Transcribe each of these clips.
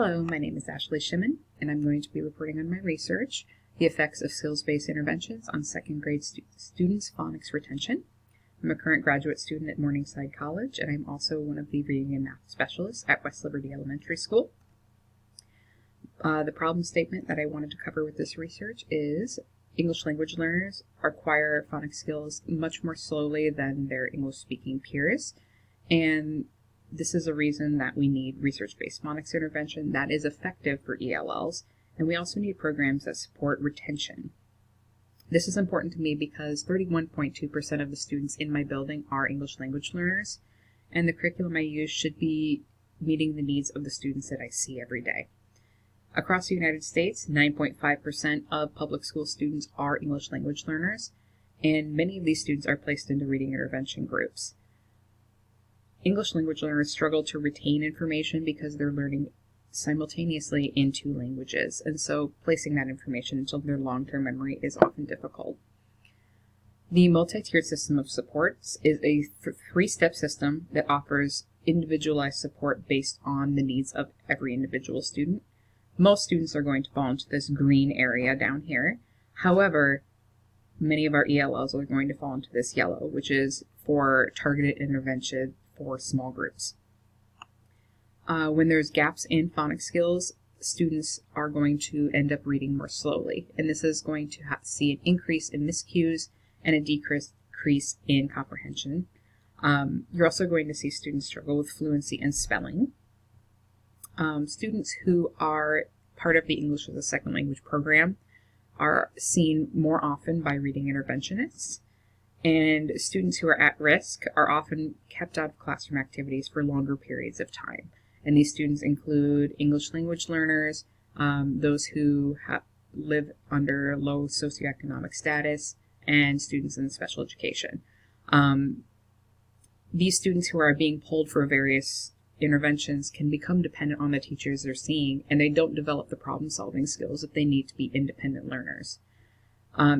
Hello, my name is Ashley Shimmin, and I'm going to be reporting on my research, the effects of skills-based interventions on second grade students' phonics retention. I'm a current graduate student at Morningside College, and I'm also one of the reading and math specialists at West Liberty Elementary School. The problem statement that I wanted to cover with this research is English language learners acquire phonics skills much more slowly than their English-speaking peers, and this is a reason that we need research-based phonics intervention that is effective for ELLs, and we also need programs that support retention. This is important to me because 31.2% of the students in my building are English language learners, and the curriculum I use should be meeting the needs of the students that I see every day. Across the United States, 9.5% of public school students are English language learners, and many of these students are placed into reading intervention groups. English language learners struggle to retain information because they're learning simultaneously in two languages, and so placing that information into their long-term memory is often difficult. The multi-tiered system of supports is a three-step system that offers individualized support based on the needs of every individual student. Most students are going to fall into this green area down here. However, many of our ELLs are going to fall into this yellow, which is for targeted intervention for small groups. When there's gaps in phonics skills, students are going to end up reading more slowly, and this is going to see an increase in miscues and a decrease in comprehension. You're also going to see students struggle with fluency and spelling. Students who are part of the English as a Second Language program are seen more often by reading interventionists, and students who are at risk are often kept out of classroom activities for longer periods of time. And these students include English language learners, those who live under low socioeconomic status, and students in special education. These students who are being pulled for various interventions can become dependent on the teachers they're seeing, and they don't develop the problem-solving skills that they need to be independent learners.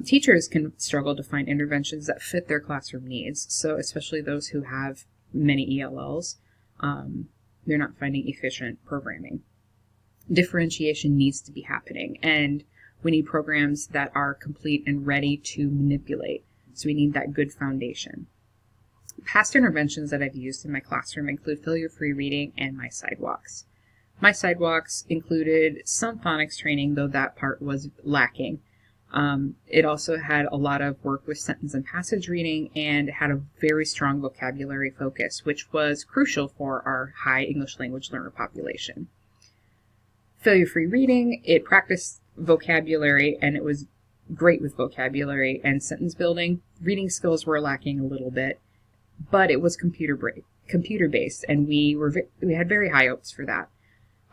Teachers can struggle to find interventions that fit their classroom needs, so especially those who have many ELLs, they're not finding efficient programming. Differentiation needs to be happening, and we need programs that are complete and ready to manipulate, so we need that good foundation. Past interventions that I've used in my classroom include failure-free reading and my sidewalks. My sidewalks included some phonics training, though that part was lacking. It also had a lot of work with sentence and passage reading and had a very strong vocabulary focus, which was crucial for our high English language learner population. Failure-free reading, it practiced vocabulary, and it was great with vocabulary and sentence building. Reading skills were lacking a little bit, but it was computer-based, and we had very high hopes for that.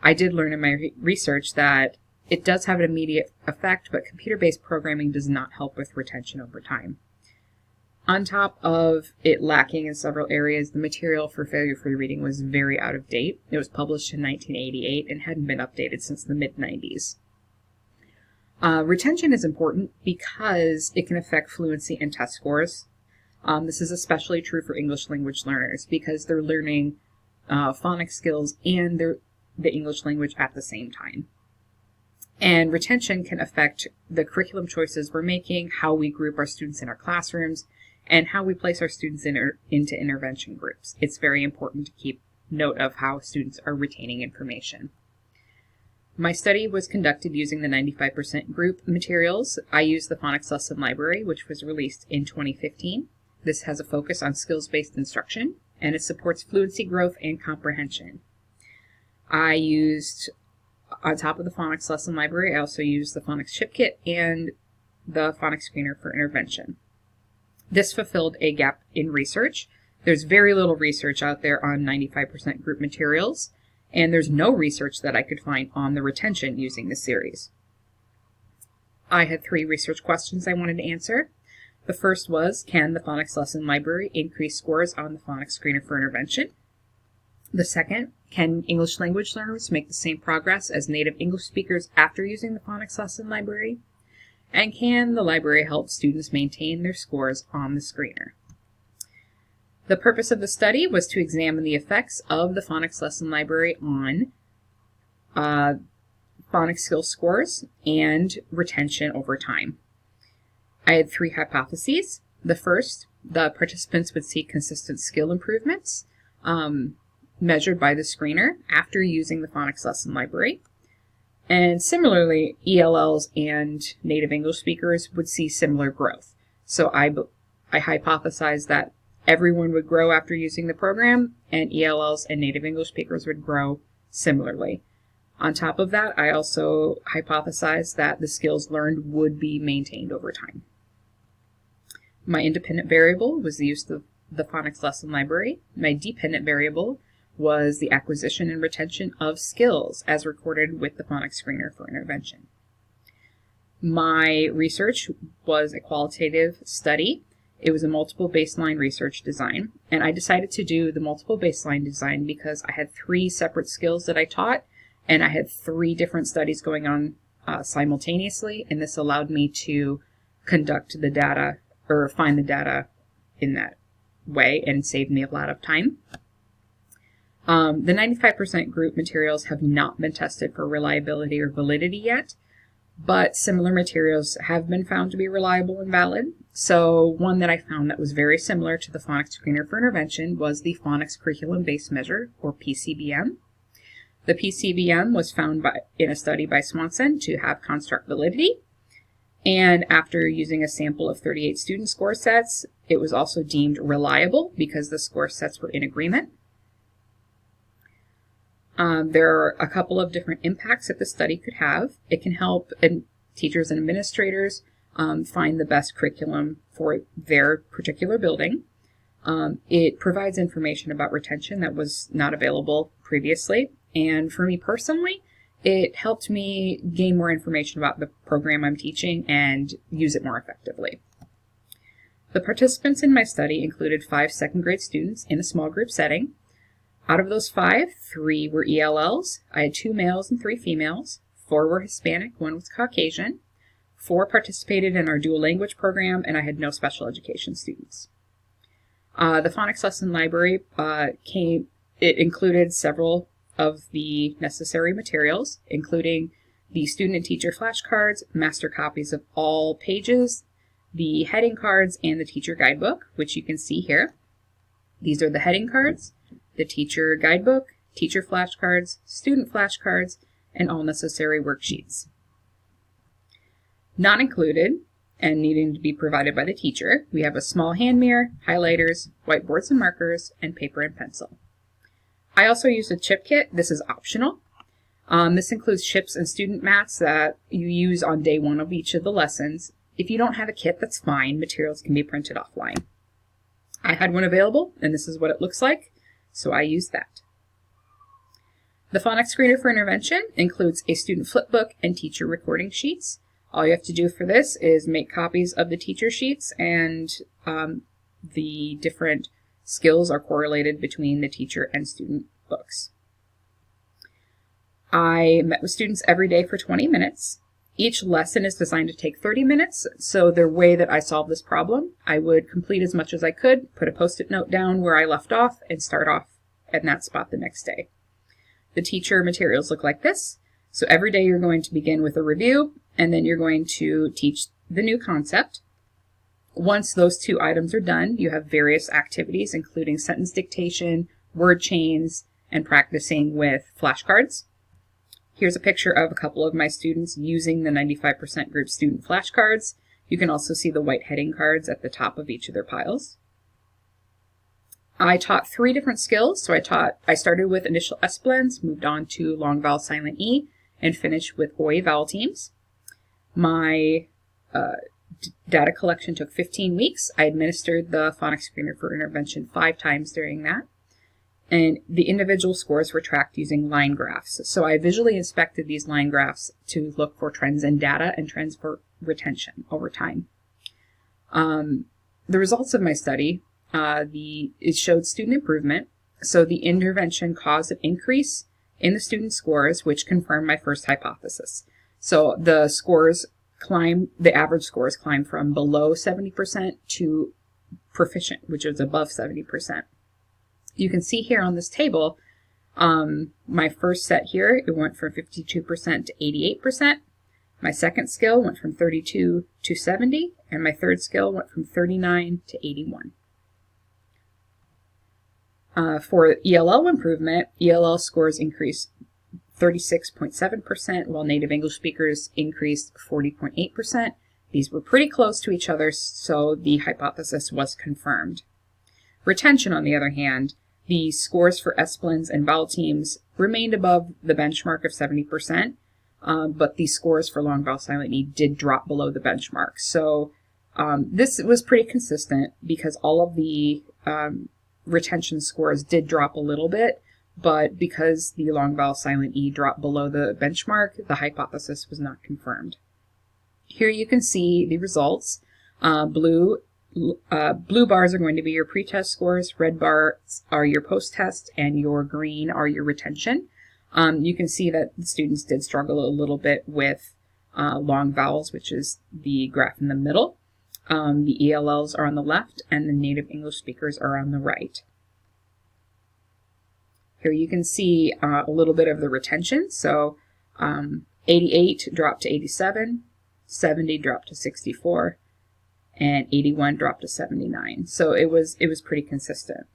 I did learn in my research that it does have an immediate effect, but computer-based programming does not help with retention over time. On top of it lacking in several areas, the material for failure-free reading was very out of date. It was published in 1988 and hadn't been updated since the mid-90s. Retention is important because it can affect fluency and test scores. This is especially true for English language learners because they're learning phonics skills and the English language at the same time. And retention can affect the curriculum choices we're making, how we group our students in our classrooms, and how we place our students into intervention groups. It's very important to keep note of how students are retaining information. My study was conducted using the 95% group materials. I used the Phonics Lesson Library, which was released in 2015. This has a focus on skills-based instruction, and it supports fluency growth and comprehension. On top of the Phonics Lesson Library, I also used the Phonics Chip Kit and the Phonics Screener for intervention. This fulfilled a gap in research. There's very little research out there on 95% group materials, and there's no research that I could find on the retention using this series. I had 3 research questions I wanted to answer. The first was, can the Phonics Lesson Library increase scores on the Phonics Screener for intervention? The second, can English language learners make the same progress as native English speakers after using the Phonics Lesson Library? And can the library help students maintain their scores on the screener? The purpose of the study was to examine the effects of the Phonics Lesson Library on phonics skill scores, and retention over time. I had 3 hypotheses. The first, the participants would see consistent skill improvements measured by the screener after using the phonics lesson library. And similarly, ELLs and native English speakers would see similar growth. So I hypothesized that everyone would grow after using the program, and ELLs and native English speakers would grow similarly. On top of that, I also hypothesized that the skills learned would be maintained over time. My independent variable was the use of the phonics lesson library. My dependent variable was the acquisition and retention of skills as recorded with the phonics screener for intervention. My research was a qualitative study. It was a multiple baseline research design, and I decided to do the multiple baseline design because I had 3 separate skills that I taught, and I had 3 different studies going on simultaneously, and this allowed me to conduct the data or find the data in that way and saved me a lot of time. The 95% group materials have not been tested for reliability or validity yet, but similar materials have been found to be reliable and valid. So one that I found that was very similar to the phonics screener for intervention was the phonics curriculum-based measure, or PCBM. The PCBM was found in a study by Swanson to have construct validity, and after using a sample of 38 student score sets, it was also deemed reliable because the score sets were in agreement. There are a couple of different impacts that the study could have. It can help teachers and administrators find the best curriculum for their particular building. It provides information about retention that was not available previously. And for me personally, it helped me gain more information about the program I'm teaching and use it more effectively. The participants in my study included 5 second grade students in a small group setting. Out of those 5, 3 were ELLs. I had 2 males and 3 females. 4 were Hispanic, 1 was Caucasian. 4 participated in our dual language program, and I had no special education students. The phonics lesson library it included several of the necessary materials, including the student and teacher flashcards, master copies of all pages, the heading cards, and the teacher guidebook, which you can see here. These are the heading cards, the teacher guidebook, teacher flashcards, student flashcards, and all necessary worksheets. Not included, and needing to be provided by the teacher, we have a small hand mirror, highlighters, whiteboards and markers, and paper and pencil. I also used a chip kit. This is optional. This includes chips and student mats that you use on day 1 of each of the lessons. If you don't have a kit, that's fine. Materials can be printed offline. I had one available, and this is what it looks like, so I used that. The phonics screener for intervention includes a student flipbook and teacher recording sheets. All you have to do for this is make copies of the teacher sheets, and the different skills are correlated between the teacher and student books. I met with students every day for 20 minutes. Each lesson is designed to take 30 minutes, so the way that I solved this problem, I would complete as much as I could, put a post-it note down where I left off, and start off at that spot the next day. The teacher materials look like this. So every day you're going to begin with a review, and then you're going to teach the new concept. Once those 2 items are done, you have various activities, including sentence dictation, word chains, and practicing with flashcards. Here's a picture of a couple of my students using the 95% group student flashcards. You can also see the white heading cards at the top of each of their piles. I taught 3 different skills. So I started with initial S blends, moved on to long vowel silent E, and finished with OI vowel teams. My data collection took 15 weeks. I administered the phonics screener for intervention 5 times during that. And the individual scores were tracked using line graphs. So I visually inspected these line graphs to look for trends in data and trends for retention over time. The results of my study, it showed student improvement. So the intervention caused an increase in the student scores, which confirmed my first hypothesis. So the average scores climbed from below 70% to proficient, which is above 70%. You can see here on this table My first set here, it went from 52% to 88%. My second skill went from 32 to 70, and my third skill went from 39 to 81. For ELL improvement, ELL scores increased 36.7%, while native English speakers increased 40.8%. These were pretty close to each other, so the hypothesis was confirmed. Retention, on the other hand, the scores for ESPLINs and vowel teams remained above the benchmark of 70%, but the scores for long vowel silent E did drop below the benchmark. So this was pretty consistent because all of the retention scores did drop a little bit, but because the long vowel silent E dropped below the benchmark, the hypothesis was not confirmed. Here you can see the results. Blue bars are going to be your pretest scores, red bars are your post-test, and your green are your retention. You can see that the students did struggle a little bit with long vowels, which is the graph in the middle. The ELLs are on the left, and the native English speakers are on the right. Here you can see a little bit of the retention. So 88 dropped to 87, 70 dropped to 64, and 81 dropped to 79. So it was pretty consistent.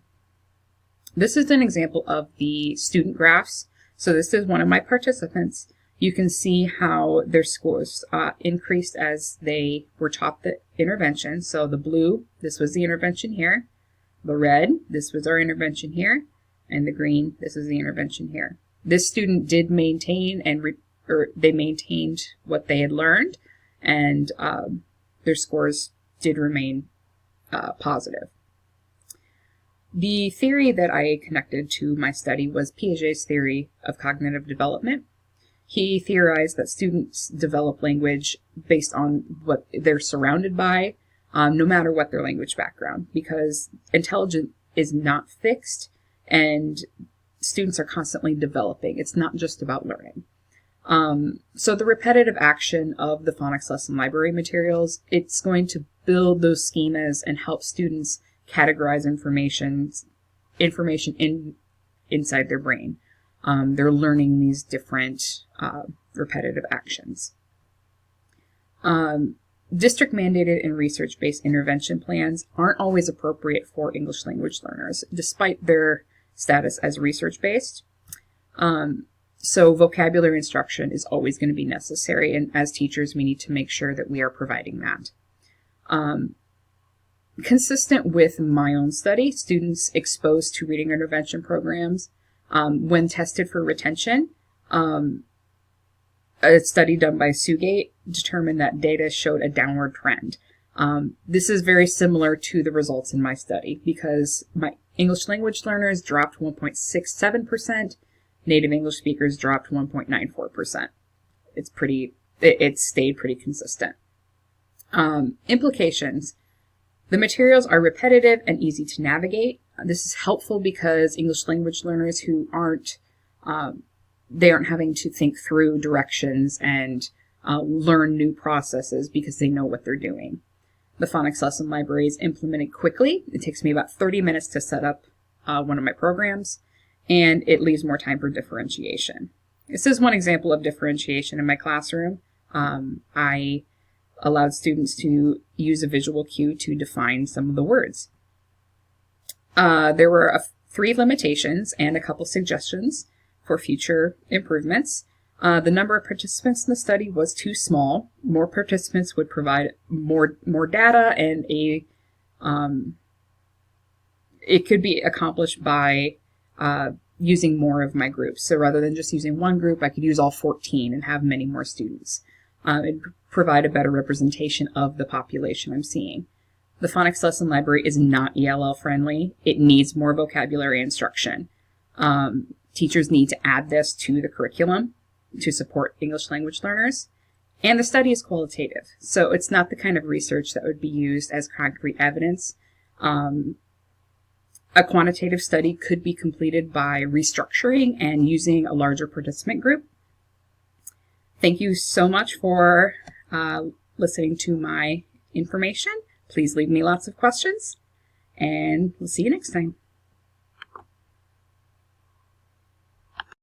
This is an example of the student graphs. So this is one of my participants. You can see how their scores increased as they were taught the intervention. So the blue, this was the intervention here. The red, this was our intervention here. And the green, this is the intervention here. This student did maintain they maintained what they had learned, and their scores did remain positive. The theory that I connected to my study was Piaget's theory of cognitive development. He theorized that students develop language based on what they're surrounded by, no matter what their language background, because intelligence is not fixed, and students are constantly developing. It's not just about learning. So the repetitive action of the phonics lesson library materials, it's going to build those schemas and help students categorize information inside their brain. They're learning these different repetitive actions. District mandated and research-based intervention plans aren't always appropriate for English language learners, despite their status as research-based. So vocabulary instruction is always going to be necessary, and as teachers, we need to make sure that we are providing that. Consistent with my own study, students exposed to reading intervention programs, when tested for retention, a study done by Sugate determined that data showed a downward trend. This is very similar to the results in my study because my English language learners dropped 1.67%, native English speakers dropped 1.94%. It stayed pretty consistent. Implications. The materials are repetitive and easy to navigate. This is helpful because English language learners who aren't having to think through directions and learn new processes because they know what they're doing. The phonics lesson library is implemented quickly. It takes me about 30 minutes to set up one of my programs, and it leaves more time for differentiation. This is one example of differentiation in my classroom. I allowed students to use a visual cue to define some of the words. There were 3 limitations and a couple suggestions for future improvements. The number of participants in the study was too small. More participants would provide more data, and it could be accomplished by using more of my groups. So rather than just using one group, I could use all 14 and have many more students. It'd provide a better representation of the population I'm seeing. The phonics lesson library is not ELL friendly. It needs more vocabulary instruction. Teachers need to add this to the curriculum to support English language learners. And the study is qualitative, so it's not the kind of research that would be used as concrete evidence. A quantitative study could be completed by restructuring and using a larger participant group. Thank you so much for listening to my information. Please leave me lots of questions, and we'll see you next time.